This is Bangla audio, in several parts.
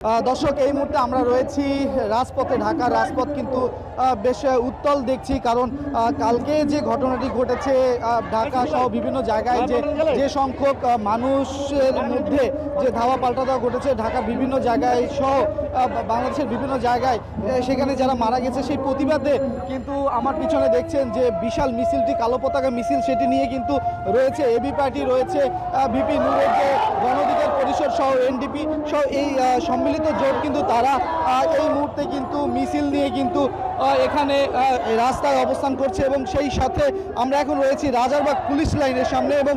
দর্শক এই মুহূর্তে আমরা রয়েছি রাজপথে। ঢাকার রাজপথ কিন্তু বেশ উত্তাল দেখছি, কারণ কালকে যে ঘটনাটি ঘটেছে ঢাকা সহ বিভিন্ন জায়গায় যে সংখ্যক মানুষের মধ্যে যে ধাওয়া পাল্টা দেওয়া ঘটেছে ঢাকার বিভিন্ন জায়গায় সহ বাংলাদেশের বিভিন্ন জায়গায়, সেখানে যারা মারা গেছে সেই প্রতিবাদে কিন্তু আমার পিছনে দেখছেন যে বিশাল মিছিলটি, কালো পতাকা মিছিল, সেটি নিয়ে কিন্তু রয়েছে এবি পার্টি, রয়েছে ভিপি নূরের যে গণ অধিকার পরিষদ সহ এনডিপি সহ এই সম্মিলিত জোট, কিন্তু তারা এই মুহূর্তে কিন্তু মিছিল নিয়ে কিন্তু এখানে রাস্তায় অবস্থান করছে। এবং সেই সাথে আমরা এখন রয়েছি রাজারবাগ পুলিশ লাইনের সামনে, এবং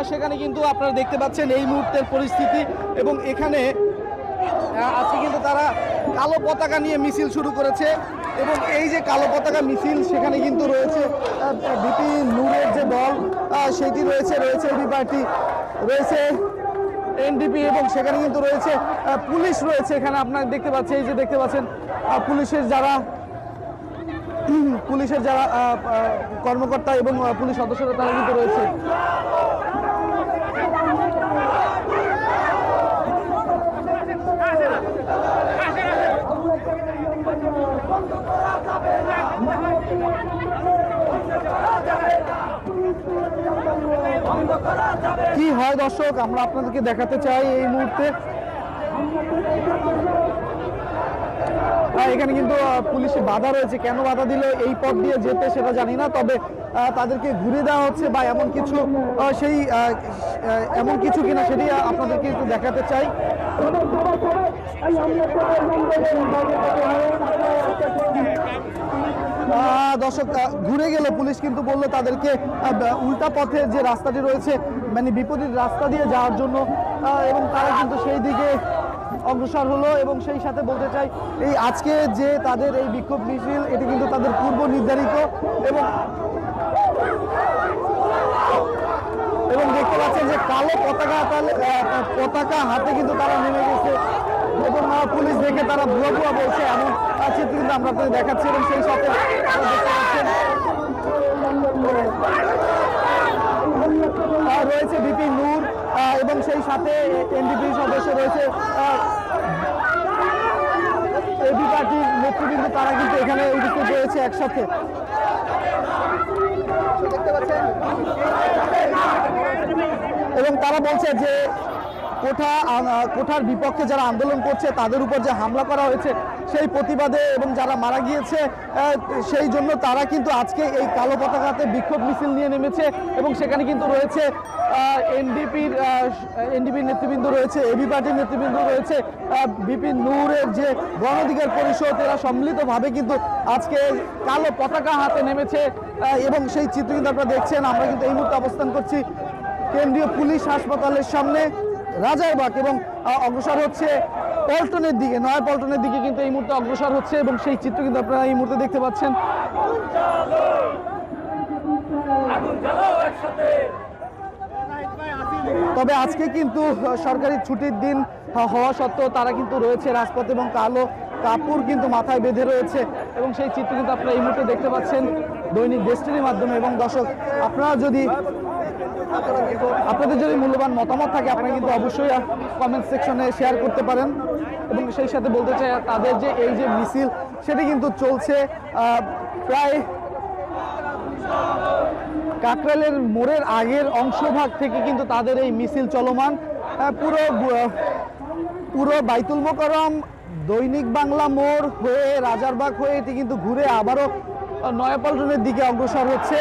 সেখানে কিন্তু আপনারা দেখতে পাচ্ছেন এই মুহূর্তের পরিস্থিতি। এবং এখানে আজকে কিন্তু তারা কালো পতাকা নিয়ে মিছিল শুরু করেছে, এবং এই যে কালো পতাকা মিছিল সেখানে কিন্তু রয়েছে ভিপি নূরের যে দল সেটি রয়েছে এবি পার্টি, রয়েছে এনডিপি, এবং সেখানে কিন্তু রয়েছে পুলিশ রয়েছে। এখানে আপনারা দেখতে পাচ্ছেন, এই যে দেখতে পাচ্ছেন পুলিশের যারা কর্মকর্তা এবং পুলিশ সদস্যরা তারা কিন্তু রয়েছে। কি হয় দর্শক, আমরা আপনাদেরকে দেখাতে চাই এই মুহূর্তে। এখানে কিন্তু পুলিশে বাধা রয়েছে, কেন বাধা দিল এই পথ দিয়ে যেতে সেটা জানি না, তবে তাদেরকে ঘুরে দেওয়া হচ্ছে বা এমন কিছু কিনা সেটি আপনাদেরকে একটু দেখাতে চাই। দর্শক ঘুরে গেল পুলিশ, কিন্তু বললো তাদেরকে উল্টা পথে যে রাস্তাটি রয়েছে, মানে বিপরীত রাস্তা দিয়ে যাওয়ার জন্য, এবং তারা কিন্তু সেই দিকে অগ্রসর হলো। এবং সেই সাথে বলতে চাই, এই আজকে যে তাদের এই বিক্ষোভ মিছিল, এটি কিন্তু তাদের পূর্ব নির্ধারিত, এবং দেখতে পাচ্ছেন যে কালো পতাকা হাতে কিন্তু তারা নেমে গেছে, এবং পুলিশ দেখে তারা ভুয়া ভুয়া বলছে, এমন চিত্র কিন্তু আমরা আপনাদের দেখাচ্ছি। এবং সেই সাথে রয়েছে ভিপি নূর, এবং সেই সাথে এনডিপি সদস্য রয়েছে, এবি পার্টির নেতৃবৃন্দ, তারা কিন্তু এখানে উপস্থিত রয়েছে একসাথে। এবং তারা বলছে যে কোঠার বিপক্ষে যারা আন্দোলন করছে তাদের উপর যে হামলা করা হয়েছে সেই প্রতিবাদে, এবং যারা মারা গিয়েছে সেই জন্য তারা কিন্তু আজকে এই কালো পতাকাতে বিক্ষোভ মিছিল নিয়ে নেমেছে। এবং সেখানে কিন্তু রয়েছে এনডিপির নেতৃবৃন্দ রয়েছে, এবি পার্টির নেতৃবৃন্দ রয়েছে, ভিপি নূরের যে গণ অধিকার পরিষদ, এরা সম্মিলিতভাবে কিন্তু আজকে কালো পতাকা হাতে নেমেছে। এবং সেই চিত্র কিন্তু আপনারা দেখছেন। আমরা কিন্তু এই মুহূর্তে অবস্থান করছি কেন্দ্রীয় পুলিশ হাসপাতালের সামনে রাজারবাগ, এবং অগ্রসর হচ্ছে পল্টনের দিকে, নয়া পল্টনের দিকে কিন্তু এই মুহূর্তে অগ্রসর হচ্ছে, এবং সেই চিত্র কিন্তু আপনারা এই মুহূর্তে দেখতে পাচ্ছেন। তবে আজকে কিন্তু সরকারি ছুটির দিন হওয়া সত্ত্বেও তারা কিন্তু রয়েছে রাজপথে, এবং কালো কাপড় কিন্তু মাথায় বেঁধে রয়েছে, এবং সেই চিত্র কিন্তু আপনারা এই মুহূর্তে দেখতে পাচ্ছেন দৈনিক দেশটির মাধ্যমে। এবং দর্শক, আপনাদের যদি মূল্যবান মতামত থাকে আপনারা কিন্তু অবশ্যই কমেন্ট সেকশনে শেয়ার করতে পারেন। এবং সেই সাথে বলতে চাই, তাদের যে এই যে মিছিল সেটি কিন্তু চলছে প্রায় কাকরাইলের মোড়ের আগের অংশভাগ থেকে কিন্তু তাদের এই মিছিল চলমান, পুরো বাইতুল মোকাররম, দৈনিক বাংলা মোড় হয়ে রাজারবাগ হয়ে এটি কিন্তু ঘুরে আবারও নয়াপল্টনের দিকে অগ্রসর হচ্ছে।